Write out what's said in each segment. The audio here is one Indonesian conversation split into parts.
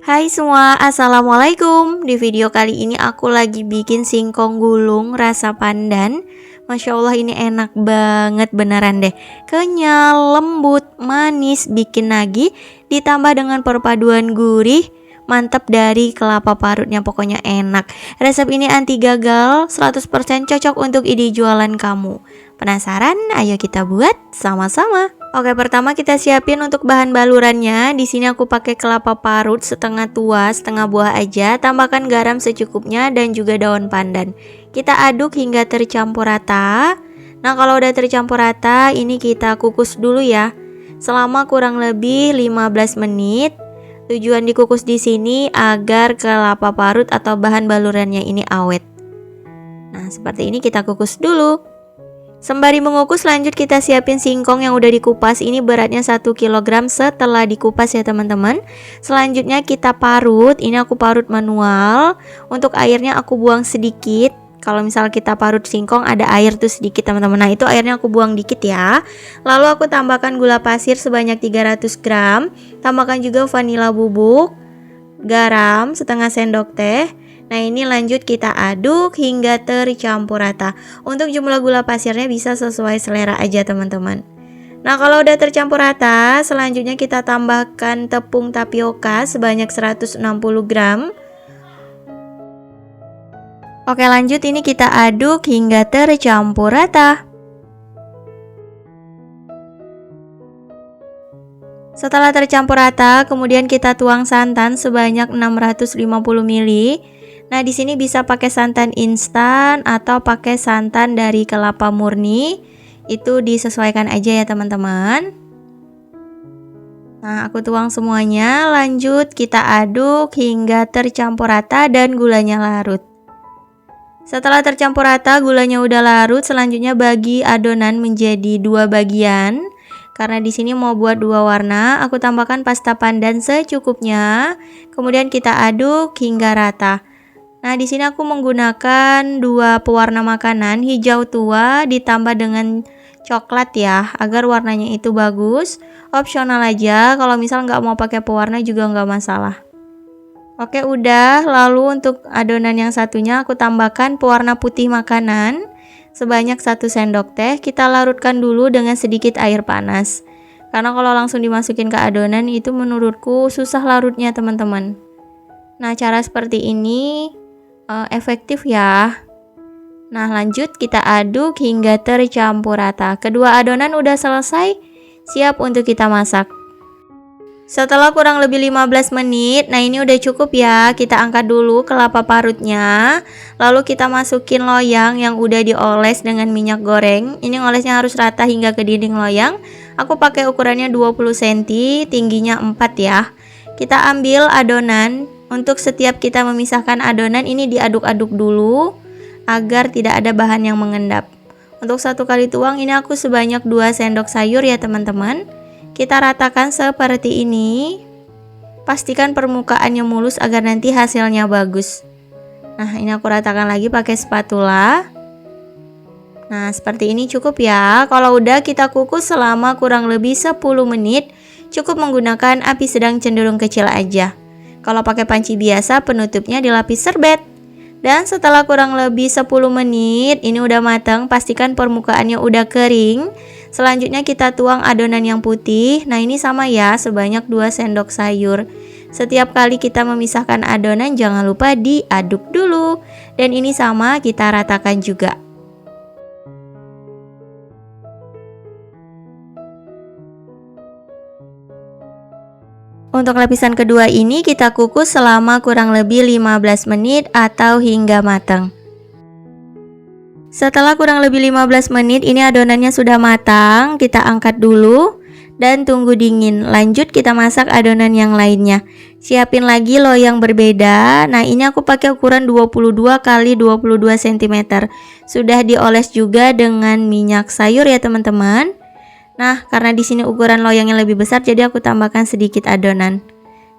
Hai semua, assalamualaikum. Di video kali ini aku lagi bikin singkong gulung rasa pandan. Masya Allah, ini enak banget beneran deh. Kenyal, lembut, manis, bikin nagih, ditambah dengan perpaduan gurih mantap dari kelapa parutnya, pokoknya enak. Resep ini anti gagal, 100% cocok untuk ide jualan kamu. Penasaran? Ayo kita buat sama-sama. Oke, pertama kita siapin untuk bahan balurannya. Di sini aku pakai kelapa parut setengah tua, setengah buah aja. Tambahkan garam secukupnya dan juga daun pandan. Kita aduk hingga tercampur rata. Nah, kalau udah tercampur rata, ini kita kukus dulu ya. Selama kurang lebih 15 menit. Tujuan dikukus di sini agar kelapa parut atau bahan balurannya ini awet. Nah, seperti ini kita kukus dulu. Sembari mengukus, lanjut kita siapin singkong yang udah dikupas. Ini beratnya 1 kg setelah dikupas ya teman-teman. Selanjutnya kita parut. Ini aku parut manual. Untuk airnya aku buang sedikit. Kalau misal kita parut singkong ada air tuh sedikit teman-teman. Nah, itu airnya aku buang dikit ya. Lalu aku tambahkan gula pasir sebanyak 300 gram. Tambahkan juga vanila bubuk, garam setengah sendok teh. Nah, ini lanjut kita aduk hingga tercampur rata. Untuk jumlah gula pasirnya bisa sesuai selera aja teman-teman. Nah, kalau udah tercampur rata, selanjutnya kita tambahkan tepung tapioka sebanyak 160 gram. Oke, lanjut ini kita aduk hingga tercampur rata. Setelah tercampur rata, kemudian kita tuang santan sebanyak 650 ml. Nah, di sini bisa pakai santan instan atau pakai santan dari kelapa murni. Itu disesuaikan aja ya, teman-teman. Nah, aku tuang semuanya. Lanjut kita aduk hingga tercampur rata dan gulanya larut. Setelah tercampur rata, gulanya udah larut, selanjutnya bagi adonan menjadi 2 bagian. Karena di sini mau buat 2 warna, aku tambahkan pasta pandan secukupnya. Kemudian kita aduk hingga rata. Nah, di sini aku menggunakan 2 pewarna makanan, hijau tua ditambah dengan coklat ya, agar warnanya itu bagus. Opsional aja, kalau misal nggak mau pakai pewarna juga nggak masalah. Oke, udah. Lalu untuk adonan yang satunya aku tambahkan pewarna putih makanan sebanyak 1 sendok teh. Kita larutkan dulu dengan sedikit air panas. Karena kalau langsung dimasukin ke adonan itu menurutku susah larutnya teman-teman. Nah, cara seperti ini efektif ya. Nah, lanjut kita aduk hingga tercampur rata. Kedua adonan udah selesai, siap untuk kita masak. Setelah kurang lebih 15 menit, nah ini udah cukup ya. Kita angkat dulu kelapa parutnya. Lalu kita masukin loyang yang udah dioles dengan minyak goreng. Ini ngolesnya harus rata hingga ke dinding loyang. Aku pakai ukurannya 20 cm, tingginya 4 ya. Kita ambil adonan. Untuk setiap kita memisahkan adonan ini diaduk-aduk dulu agar tidak ada bahan yang mengendap. Untuk 1 kali tuang ini aku sebanyak 2 sendok sayur ya teman-teman. Kita ratakan seperti ini. Pastikan permukaannya mulus agar nanti hasilnya bagus. Nah, ini aku ratakan lagi pakai spatula. Nah, seperti ini cukup ya. Kalau udah kita kukus selama kurang lebih 10 menit. Cukup menggunakan api sedang cenderung kecil aja. Kalau pakai panci biasa, penutupnya dilapis serbet. Dan setelah kurang lebih 10 menit, ini udah matang, pastikan permukaannya udah kering. Selanjutnya kita tuang adonan yang putih. Nah, ini sama ya, sebanyak 2 sendok sayur. Setiap kali kita memisahkan adonan, jangan lupa diaduk dulu. Dan ini sama, kita ratakan juga. Untuk lapisan kedua ini kita kukus selama kurang lebih 15 menit atau hingga matang. Setelah kurang lebih 15 menit ini adonannya sudah matang, kita angkat dulu dan tunggu dingin. Lanjut kita masak adonan yang lainnya. Siapin lagi loyang berbeda. Nah, ini aku pakai ukuran 22 x 22 cm. Sudah dioles juga dengan minyak sayur ya teman-teman. Nah, karena di sini ukuran loyangnya lebih besar, jadi aku tambahkan sedikit adonan.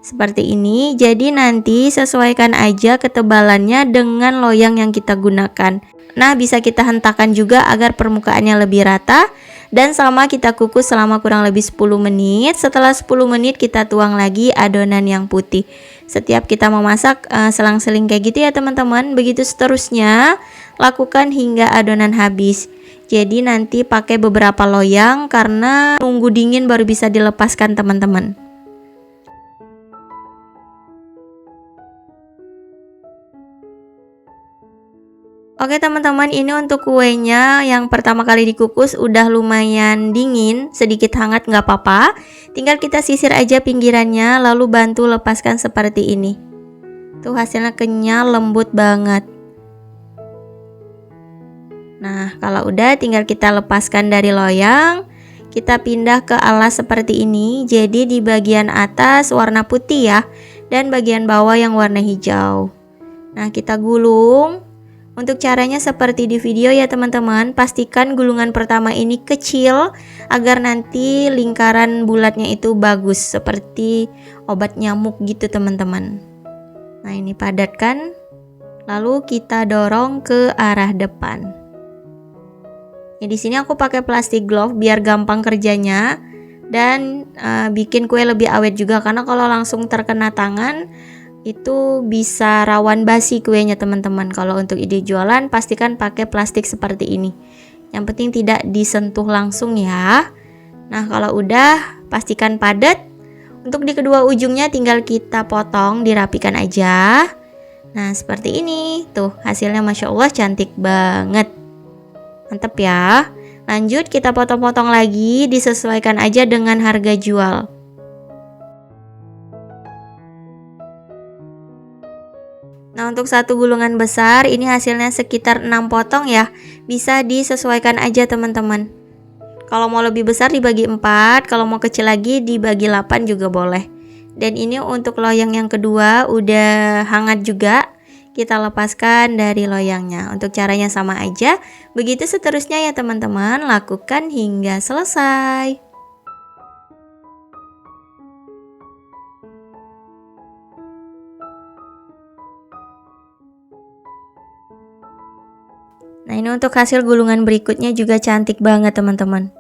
Seperti ini. Jadi nanti sesuaikan aja ketebalannya dengan loyang yang kita gunakan. Nah, bisa kita hentakan juga agar permukaannya lebih rata Dan sama kita kukus selama kurang lebih 10 menit. Setelah 10 menit kita tuang lagi adonan yang putih. Setiap kita memasak selang-seling kayak gitu ya teman-teman. Begitu seterusnya, lakukan hingga adonan habis. Jadi nanti pakai beberapa loyang karena nunggu dingin baru bisa dilepaskan teman-teman. Oke teman-teman, ini untuk kuenya yang pertama kali dikukus udah lumayan dingin, sedikit hangat nggak apa-apa. Tinggal kita sisir aja pinggirannya lalu bantu lepaskan seperti ini. Tuh hasilnya kenyal, lembut banget. Nah kalau udah tinggal kita lepaskan dari loyang. Kita pindah ke alas seperti ini. Jadi di bagian atas warna putih ya, dan bagian bawah yang warna hijau. Nah kita gulung. Untuk caranya seperti di video ya teman-teman, pastikan gulungan pertama ini kecil agar nanti lingkaran bulatnya itu bagus seperti obat nyamuk gitu teman-teman. Nah ini padatkan, lalu kita dorong ke arah depan. Ya di sini aku pakai plastik glove biar gampang kerjanya dan bikin kue lebih awet juga, karena kalau langsung terkena tangan itu bisa rawan basi kuenya teman-teman. Kalau untuk ide jualan pastikan pakai plastik seperti ini. Yang penting tidak disentuh langsung ya. Nah kalau udah pastikan padat. Untuk di kedua ujungnya tinggal kita potong, dirapikan aja. Nah seperti ini. Tuh hasilnya Masya Allah cantik banget. Mantap ya. Lanjut kita potong-potong lagi, disesuaikan aja dengan harga jual. Nah untuk satu gulungan besar ini hasilnya sekitar 6 potong ya. Bisa disesuaikan aja teman-teman. Kalau mau lebih besar dibagi 4, kalau mau kecil lagi dibagi 8 juga boleh. Dan ini untuk loyang yang kedua udah hangat juga. Kita lepaskan dari loyangnya. Untuk caranya sama aja. Begitu seterusnya ya teman-teman, lakukan hingga selesai. Nah ini untuk hasil gulungan berikutnya juga cantik banget teman-teman.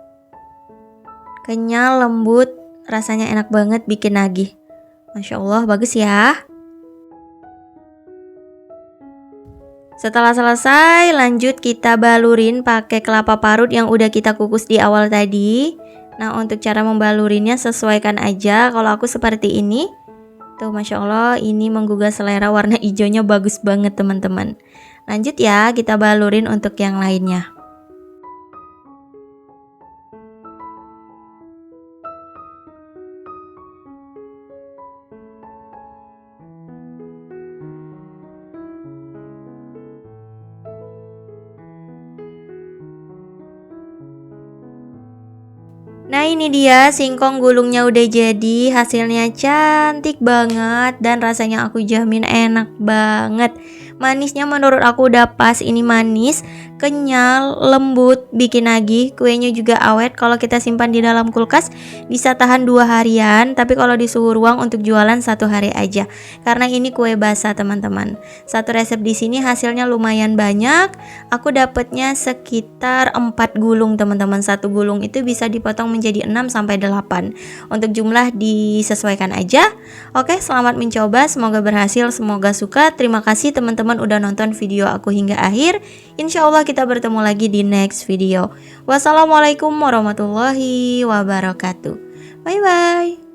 Kenyal, lembut, rasanya enak banget, bikin nagih. Masya Allah bagus ya. Setelah selesai lanjut kita balurin pakai kelapa parut yang udah kita kukus di awal tadi. Nah untuk cara membalurinnya sesuaikan aja. Kalau aku seperti ini. Tuh Masya Allah ini menggugah selera, warna hijaunya bagus banget teman-teman. Lanjut ya, kita balurin untuk yang lainnya. Nah ini dia singkong gulungnya udah jadi, hasilnya cantik banget dan rasanya aku jamin enak banget. Manisnya menurut aku udah pas, ini manis, kenyal, lembut, bikin nagih. Kuenya juga awet, kalau kita simpan di dalam kulkas bisa tahan 2 harian. Tapi kalau di suhu ruang untuk jualan 1 hari aja, karena ini kue basah teman-teman. Satu resep di sini hasilnya lumayan banyak. Aku dapatnya sekitar 4 gulung teman-teman. Satu gulung itu bisa dipotong menjadi 6-8. Untuk jumlah disesuaikan aja. Oke, selamat mencoba, semoga berhasil, semoga suka. Terima kasih teman-teman udah nonton video aku hingga akhir. Insya Allah kita bertemu lagi di next video. Wassalamualaikum warahmatullahi wabarakatuh. Bye bye.